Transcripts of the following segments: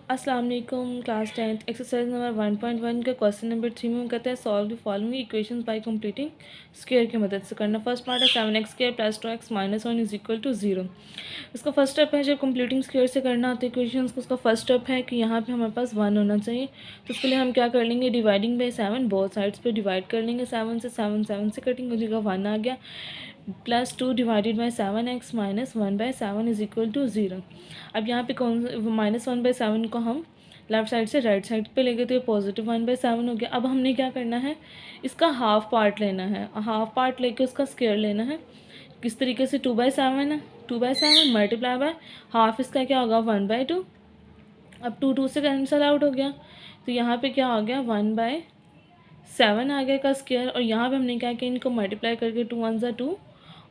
अस्सलाम वालेकुम class 10th exercise number 1.1 का क्वेश्चन नंबर 3 में कहते हैं solve the following equations bye completing square की मदद से करना। फर्स्ट पार्ट है 7x² + 2x - 1 = 0। इसका फर्स्ट स्टेप है जब कंप्लीटिंग स्क्वायर से करना होता है इक्वेशंस को, उसका फर्स्ट स्टेप है कि यहाँ पे हमारे पास 1 होना चाहिए। तो उसके लिए हम क्या कर लेंगे, डिवाइडिंग बाई 7 बोथ साइड्स पे डिवाइड कर लेंगे। 7 से 7 से कटिंग हो जाएगा, 1 आ गया। +2 डिवाइडेड बाई 7x - 1/7 = 0। अब यहाँ पे कौन -1/7 को हम लेफ्ट साइड से राइट साइड पे लेंगे तो ये +1/7 हो गया। अब हमने क्या करना है, इसका हाफ पार्ट लेना है। हाफ पार्ट लेके उसका स्क्वायर लेना है। किस तरीके से, 2/7 है, 2/7 मल्टीप्लाई बाय हाफ, इसका क्या होगा 1/2। अब 2 से कैंसिल आउट हो गया तो यहाँ पे क्या हो गया 1/7 आ गया का स्क्वायर। और यहाँ पे हमने क्या किया, इनको मल्टीप्लाई करके 2 1 ज़ा 2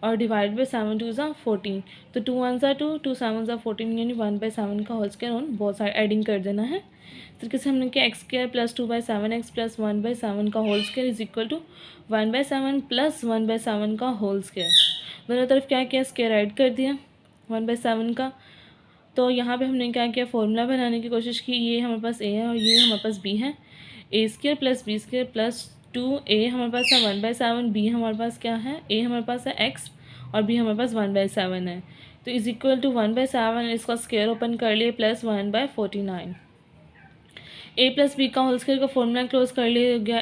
और डिवाइड बाई 7 2 ज़ा 14। तो 2 1 ज़ा 2 2 7 ज़ा 14 यानी 1/7 का होल स्क्वायर ऑन बहुत सारे एडिंग कर देना है। इस तरीके से हमने किया x² + 2/7x + 1/7 का होल स्क्वायर = 1/7 + 1/7 का होल स्क्वायर। दोनों तरफ क्या किया, स्क्वायर ऐड कर दिया 1/7 का। तो यहाँ पे हमने क्या किया, फॉर्मूला बनाने की कोशिश की। ये हमारे पास a है और ये हमारे पास b है। a² + b² + 2a हमारे पास है 1/7, b हमारे पास क्या है, a हमारे पास है x और b हमारे पास 1/7 है। तो = 1/7, इसका स्क्वायर ओपन कर लिए + 1/49। a + b का होल स्क्वायर का फॉर्मूला क्लोज कर लिया गया।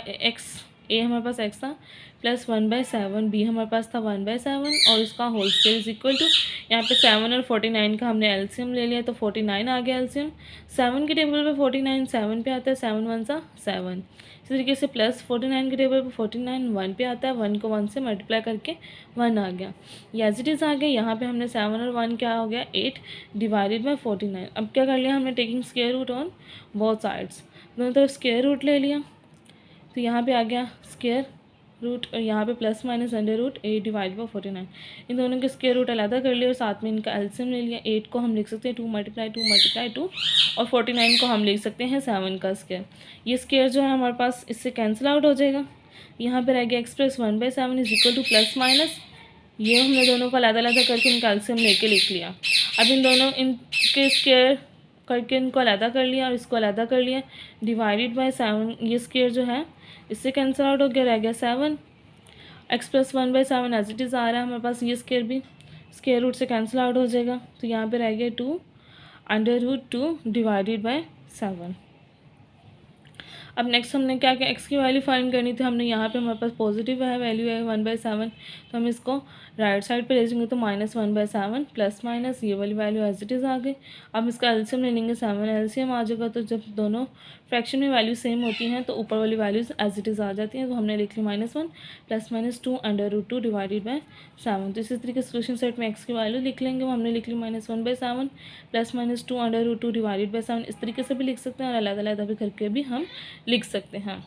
a हमारे पास x था + 1/7, b हमारे पास था 1/7 और इसका होल स्क्वायर = यहाँ पे 7 और 49 का हमने एलसीएम ले लिया तो 49 आ गया एलसीएम। 7 के टेबल पे 49 7 पे आता है, 7 1 सा 7। इसी तरीके से +49 के टेबल पे 49 1 पे आता है, 1 को 1 से मल्टीप्लाई करके 1 आ गया। ये एज इट इज़ आ गया। यहाँ पे हमने 7 और 1 क्या हो गया 8 डिवाइडेड बाई 49। अब क्या कर लिया हमने, taking square root on both sides, दोनों तरफ स्क्वायर रूट ले लिया। तो यहाँ पे आ गया स्क्वायर रूट और यहाँ पे +- √8 / 49। इन दोनों के स्क्वायर रूट अलग कर लिया और साथ में इनका एलसीएम ले लिया। 8 को हम लिख सकते हैं 2 × 2 और 49 को हम लिख सकते हैं 7 का स्क्वायर। ये स्क्वायर जो है हमारे पास इससे कैंसिल आउट हो जाएगा। यहाँ पे रह गया x + 1/7 = ±। ये हमने दोनों को अलग करके इनका एलसीएम लेके लिख लिया। अब इन दोनों इनके स्क्वायर करके इनको अलग कर लिया और इसको अलग कर लिया, डिवाइडेड बाई 7। ये स्क्वायर जो है इससे कैंसिल आउट हो गया, रह गया 7। x + 1/7 एज इट इज़ आ रहा है हमारे पास। ये स्क्वायर भी स्क्वायर रूट से कैंसिल आउट हो जाएगा तो यहाँ पे रह गया 2 डिवाइडेड बाई 7। अब नेक्स्ट हमने क्या किया, x की वैल्यू फाइंड करनी थी। हमने यहाँ पे हमारे पास पॉजिटिव है, वैल्यू है 1/7, तो हम इसको राइट साइड पे ले जाएंगे तो -1/7 ± ये वाली वैल्यू एज इट इज़ आ गई। अब इसका एलसीएम ले लेंगे, 7 एलसीएम आ जाएगा। तो जब दोनों फ्रैक्शन में वैल्यू सेम होती हैं तो ऊपर वाली वैल्यूज एज इट इज़ आ जाती हैं। तो हमने लिख ली -1 ± 2 √2 डिवाइडेड बाई 7। तो इसी तरीके सोल्यूशन सेट में x की वैल्यू लिख लेंगे। वो हमने लिख ली -1/7 ± 2 √2 डिवाइडेड बाई 7। इस तरीके से भी लिख सकते हैं और अलग भी करके भी हम लिख सकते हैं।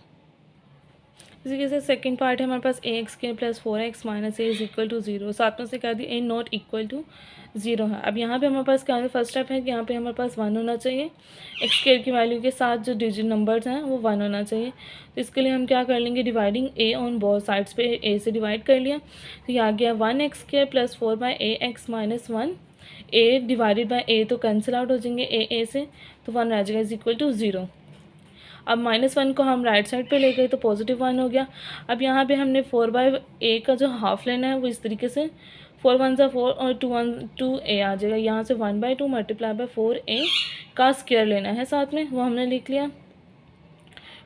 इसी तरीके से सेकंड पार्ट है हमारे पास ax² + 4x - a = 0। साथ में से कह दी a नॉट इक्वल टू 0 है। अब यहाँ पे हमारे पास क्या है, फर्स्ट स्टेप है कि यहाँ पे हमारे पास 1 होना चाहिए। x² की वैल्यू के साथ जो डिजिट नंबर्स हैं वो 1 होना चाहिए। तो इसके लिए हम क्या कर लेंगे, dividing a on both sides पे a से डिवाइड कर लिया। तो ये आ गया 1x² + 4/ax - 1। a divided by a तो कैंसिल आउट हो जाएंगे a से, तो 1 रह जाएगा = 0। अब -1 को हम राइट साइड पे ले गए तो +1 हो गया। अब यहाँ पे हमने 4/a का जो हाफ लेना है वो इस तरीके से 4 1 ज़ा 4 और 2 1 2a आ जाएगा। यहाँ से 1/2 मल्टीप्लाई बाई 4a का स्क्वायर लेना है साथ में, वो हमने लिख लिया।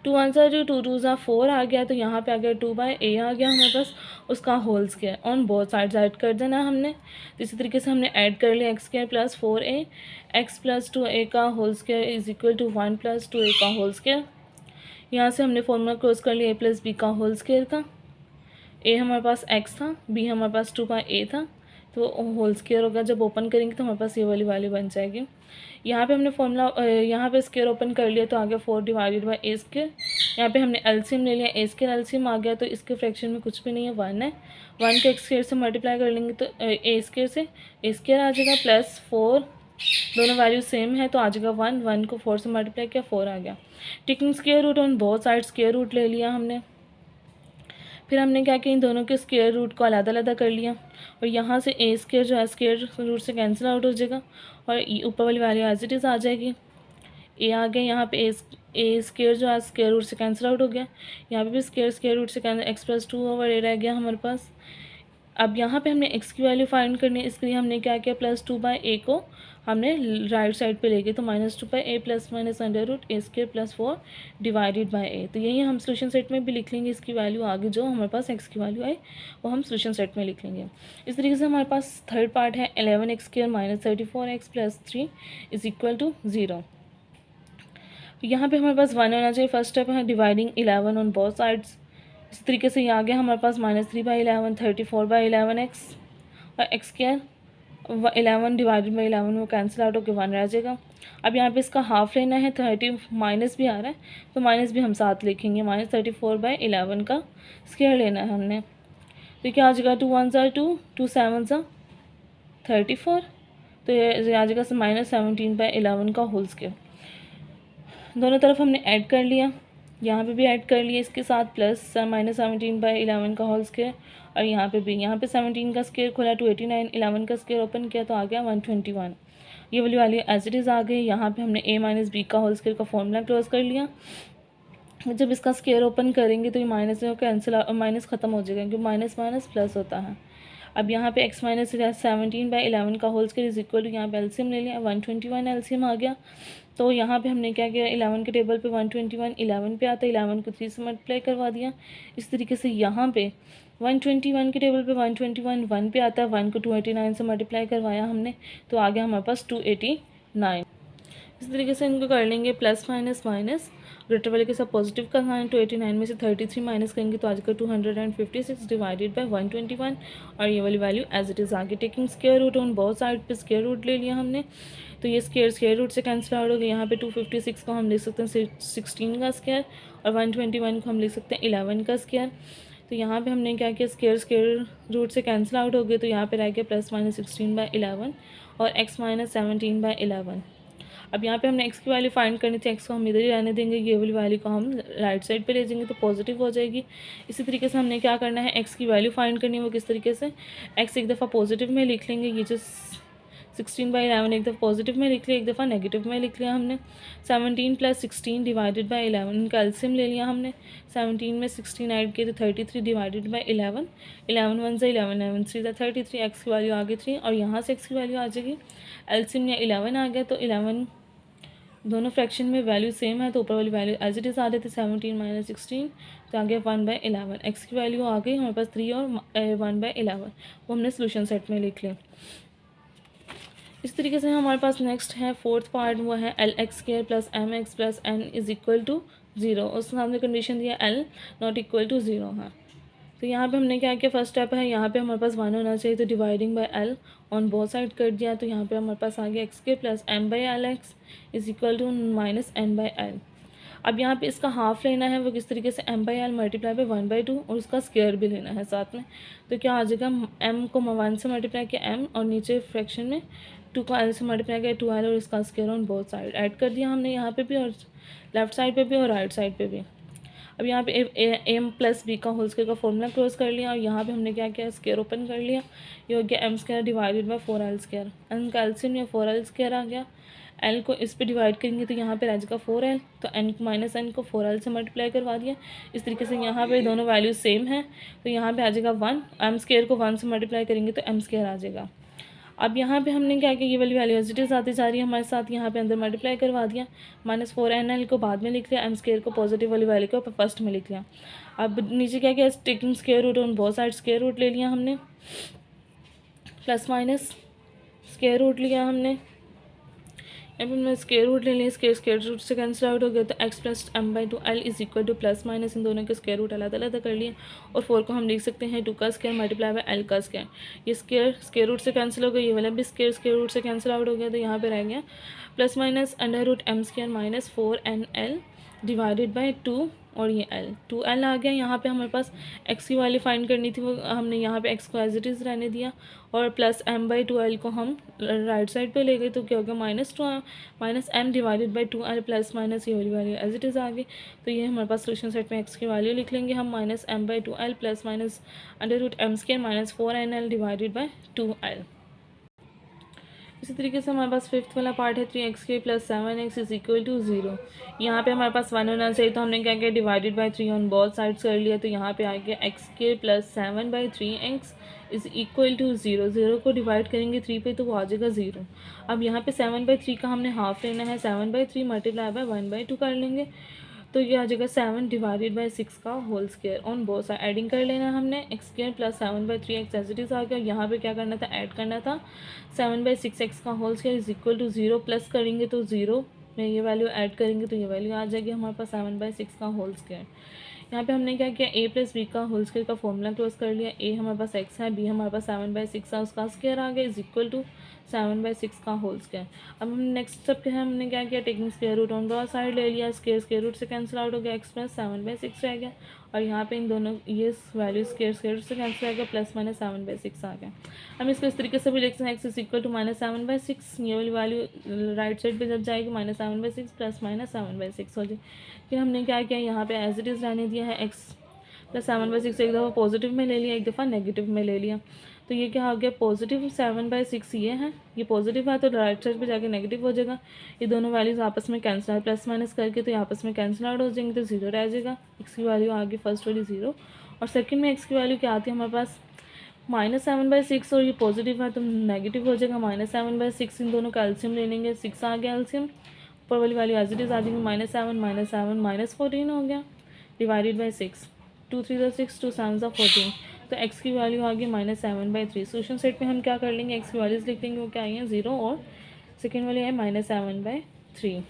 2 1 ज़ा 2 2 2 ज़ा 4 आ गया तो यहाँ पे आ गया 2/a आ गया हमारे पास, उसका whole square on both sides add कर देना है हमने। तो इसी तरीके से हमने ऐड कर लिया x² + 4a x + 2a का होल स्क्वायर = 1 + 2a का होल स्क्वायर। यहाँ से हमने फॉर्मूला क्रॉस कर लिया a + b का होल स्क्वायर का। a हमारे पास x था, b हमारे पास 2/a था, तो होल स्क्वायर होगा। जब ओपन करेंगे तो हमारे पास ये वाली वैल्यू बन जाएगी। यहाँ पे हमने फॉर्मूला यहाँ पे स्क्वायर ओपन कर लिया तो आ गया 4 डिवाइडेड बाई a²। यहाँ पे हमने एलसीएम ले लिया, a² एलसीएम आ गया तो इसके फ्रैक्शन में कुछ भी नहीं है, 1 है। 1 को x² से मल्टीप्लाई कर लेंगे तो a² से a² आ जाएगा +4, दोनों वैल्यू सेम है तो आ जाएगा 1। 1 को 4 से मल्टीप्लाई किया, 4 आ गया। Taking square root on both side square root ले लिया हमने। फिर हमने क्या किया, इन दोनों के स्क्वायर रूट को अलग कर लिया और यहाँ से a² जो है स्क्वायर रूट से कैंसिल आउट हो जाएगा और ऊपर वाली वैल्यू एज इट इज़ आ जाएगी। ए आ गया, यहाँ पे ए स्केयर जो है स्केयर रूट से कैंसिल आउट हो गया, यहाँ पे भी स्केयर रूट से कैंसिल, एक्स प्लस 2/a रह गया हमारे पास। अब यहाँ पे हमने x की वैल्यू फाइंड करनी है, इसके लिए हमने क्या किया, +2/a को हमने राइट साइड पे ले गए, तो -2/a plus minus √a² + 4 divided by a। तो यही हम सोल्यूशन सेट में भी लिख लेंगे, इसकी वैल्यू आगे जो हमारे पास x की वैल्यू आई वो हम सोल्यूशन सेट में लिख लेंगे। इस तरीके से हमारे पास थर्ड पार्ट है 11x² - 34x + 3 = 0। यहाँ पे हमारे पास 1 होना चाहिए। फर्स्ट स्टेप है डिवाइडिंग 11 ऑन बोथ साइड्स। इस तरीके से ये आ गया हमारे पास -3/11 34/11x और x²। 11 डिवाइडेड बाई 11 वो कैंसिल आउट होकर 1 रह जाएगा। अब यहाँ पे इसका हाफ लेना है, 30 माइनस भी आ रहा है तो माइनस भी हम साथ लिखेंगे, -34/11 का स्क्वायर लेना है हमने। तो क्या आ जाएगा, 2 1 2, 2 7 34, तो ये आ जाएगा -17/11 का होल स्क्वायर। दोनों तरफ हमने ऐड कर लिया, यहाँ पे भी ऐड कर लिया इसके साथ, प्लस -17/11 का होल स्क्वायर, और यहाँ पे भी, यहाँ पे 17 का स्क्वायर खोला 289, 11 का स्क्वायर ओपन किया तो आ गया 121। ये वाली वैल्यू एज इट इज़ आ गई। यहाँ पे हमने a - b का होल स्क्वायर का फॉर्मूला क्लोज कर लिया। जब इसका स्क्वायर ओपन करेंगे तो ये माइनस में कैंसिल, माइनस ख़त्म हो जाएगा क्योंकि माइनस माइनस प्लस होता है। अब यहाँ पे x - 17/11 का होल स्क्वायर = यहाँ पे एलसीएम ले लिया, 121 एलसीएम आ गया। तो यहाँ पे हमने क्या किया, 11 के टेबल पे 121 11 पे आता है, 11 को 3 से मल्टीप्लाई करवा दिया। इस तरीके से यहाँ पे 121 के टेबल पे 121 1 पे आता है, 1 को 289 से मल्टीप्लाई करवाया हमने तो आ गया हमारे पास 289। इस तरीके से इनको कर लेंगे प्लस माइनस माइनस, ग्रेटर वाले के साथ पॉजिटिव का साइन, 289 में से 33 माइनस करेंगे तो आज का 256 डिवाइडेड बाय 121, और ये वाली वैल्यू एज इट इज़ आगे। Taking square root on both side पे स्क्वायर रूट ले लिया हमने, तो ये स्क्वायर रूट से कैंसिल आउट हो गया। यहाँ पे 256 को हम लिख सकते हैं 16 का स्क्वायर, और 121 को हम लिख सकते हैं 11 का स्क्वायर। तो यहाँ पे हमने क्या किया, स्क्वायर रूट से कैंसिल आउट हो गए, तो यहाँ पे रह गया +-16/11 और x - 17/11। अब यहाँ पे हमने x की वैल्यू फाइंड करनी थी, x को हम इधर ही रहने देंगे, ये वाली वैल्यू को हम राइट साइड पे ले जाएंगे तो पॉजिटिव हो जाएगी। इसी तरीके से हमने क्या करना है, x की वैल्यू फाइंड करनी है, वो किस तरीके से, x एक दफ़ा पॉजिटिव में लिख लेंगे, ये जो 16/11 एक दफ़ा पॉजिटिव में लिख लिया, एक दफ़ा नेगेटिव में लिख लिया हमने। 17 + 16 डिवाइडेड बाय 11, इनका एलसीएम ले लिया हमने, 17 में 16 ऐड किए तो 33 डिवाइडेड बाय 11, 11 1 से 11 11 3 33, एक्स की वैल्यू आ गई 3, और यहाँ से एक्स की वैल्यू आ जाएगी, एलसीएम या 11 आ गया, तो 11 दोनों फ्रैक्शन में वैल्यू सेम है तो ऊपर वाली वैल्यू एज इट इज़ आ रही थी, 17 - 16 तो आ गया 1/11। एक्स की वैल्यू आ गई हमारे पास 3 और 1/11, वो हमने सोल्यूशन सेट में लिख लिया। इस तरीके से हमारे पास नेक्स्ट है फोर्थ पार्ट, वो है LX² + MX + N = 0। उस सामने कंडीशन दिया L ≠ 0 है। तो यहाँ पे हमने क्या किया, फर्स्ट स्टेप है, यहाँ पे हमारे पास 1 होना चाहिए तो dividing by L on both side कर दिया, तो यहाँ पे हमारे पास आ गया x² + m/LX = -n/L। अब यहाँ पे इसका हाफ लेना है, वो किस तरीके से, m/L मल्टीप्लाई बाय 1/2 और उसका स्क्वायर भी लेना है साथ में। तो क्या आ जाएगा, m को 1 से मल्टीप्लाई किया m, और नीचे फ्रैक्शन में 2 को l से मल्टीप्लाई किया 2l, और इसका square on both side add कर दिया हमने, यहाँ पे भी और लेफ्ट साइड पे भी और राइट साइड पे भी। अब यहाँ पे m + b का होल स्क्वायर का फॉर्मूला क्लोज कर लिया, और यहाँ पे हमने क्या किया, स्क्वायर ओपन कर लिया, ये हो गया m² divided by 4l², n का एलसीएम या 4l² आ गया। l को इस पे डिवाइड करेंगे तो यहाँ पे रह जाएगा 4l, तो n -n को 4l से मल्टीप्लाई करवा दिया। इस तरीके से यहाँ पे दोनों वैल्यू सेम है तो यहाँ पे आ जाएगा 1, m² को 1 से मल्टीप्लाई करेंगे तो m² आ जाएगा। अब यहाँ पे हमने क्या किया, ये वाली वैल्यू एज इट इज़ आती जा रही है हमारे साथ, यहाँ पे अंदर मल्टीप्लाई करवा दिया, -4nl को बाद में लिख लिया, m² को पॉजिटिव वाली वैल्यू को फर्स्ट में लिख लिया। अब नीचे क्या किया, taking square root on both side square root ले लिया हमने, प्लस माइनस स्क्वायर रूट लिया हमने, यहाँ पे हमने स्क्वायर रूट ले लिया, स्क्वायर रूट से कैंसिल आउट हो गया, तो x + m/2l = प्लस माइनस इन दोनों के स्क्वायर रूट अलग अलग कर लिए, और 4 को हम लिख सकते हैं 2 का स्क्वायर मल्टीप्लाई बाय l का स्क्वायर। ये स्क्वायर रूट से कैंसिल हो गया, ये वाला भी स्क्वायर रूट से कैंसिल आउट हो गया, तो यहाँ पे रह गया +- (m²-4nl डिवाइडेड बाय 2, और ये l 2l आ गया। यहाँ पे हमारे पास x की वैल्यू फाइंड करनी थी, वो हमने यहाँ पे x को एज इट इज़ रहने दिया, और +m/2l को हम राइट साइड पे ले गए, तो क्या हो गया, -m divided by 2l plus minus ये वाली वैल्यू एज इट इज़ आ गई। तो ये हमारे पास सोल्यूशन सेट में x की वैल्यू लिख लेंगे हम, -m/2l plus -√m² -4nl divided by 2l। इसी तरीके से हमारे पास फिफ्थ वाला पार्ट है 3x² + 7x is equal to 0। यहाँ पे हमारे पास 1 होना चाहिए, तो हमने क्या किया, divided by 3 on both sides कर लिया। तो यहाँ पे आ गया x² + 7/3x is equal to 0। 0 को डिवाइड करेंगे 3 पे तो वो आ जाएगा 0। अब यहाँ पे 7/3 का हमने हाफ लेना है, 7/3 मल्टीप्लाई बाय 1/2 कर लेंगे, तो ये आ जाएगा 7 डिवाइडेड बाई 6 का whole square on both side. Adding कर लेना है हमने, x² + 7/3x as it is आ गया। यहाँ पे क्या करना था, ऐड करना था 7/6x का whole square is equal to 0। Plus करेंगे तो 0 में ये वैल्यू ऐड करेंगे तो ये वैल्यू आ जाएगी हमारे पास 7/6 का होल स्क्वायर। यहाँ पे हमने क्या किया, a + b का होल स्क्वायर का फॉर्मूला क्लोज कर लिया। a हमारे पास x है, b हमारे पास 7/6 है, उसका स्क्वायर आ गया इज इक्वल टू 7/6 का होल स्क्वायर। अब हम नेक्स्ट स्टेप के हैं, हमने क्या किया, taking square root on both side ले लिया। स्क्वायर रूट से कैंसिल आउट हो गया, x + 7/6 रह गया, और यहाँ पे इन दोनों ये वैल्यू स्क्वायर रूट से कैंसिल आ गया, + - 7/6 आ गया। हम इसको इस तरीके से भी लिख सकते हैं, x इज इक्वल टू -7/6। ये वाली वैल्यू राइट साइड पे जब जाएगी -7/6 + - 7/6 हो जाए। फिर हमने क्या किया, यहाँ पे एज इट इज़ रहने दिया है, x + 7/6 एक दफ़ा पॉजिटिव में ले लिया, एक दफ़ा नेगेटिव में ले लिया। तो ये क्या हो गया, पॉजिटिव 7/6 ये है, ये पॉजिटिव है तो राइट साइड पे जाके नेगेटिव हो जाएगा। ये दोनों वैल्यूज़ आपस में कैंसिल, प्लस माइनस करके तो ये आपस में कैंसिल आउट हो जाएंगे, तो 0 रह जाएगा। x की वैल्यू आ गई फर्स्ट वाली 0, और सेकंड में x की वैल्यू क्या आती है हमारे पास -7/6, और ये पॉजिटिव है तो नेगेटिव हो जाएगा -7/6। इन दोनों का एलसीएम ले लेंगे, 6 आ गया एलसीएम, ऊपर वाली वैल्यू एज इट इज़ आ जाएगी -7 -14 हो गया, डिवाइडेड बाई 6। 2 3 6, 2 7 14, तो x की वैल्यू आ गई -7/3। सोल्यूशन सेट में हम क्या कर लेंगे, x की वैल्यूज़ लिख लेंगे, वो क्या आई हैं 0, और सेकेंड वाली है -7/3।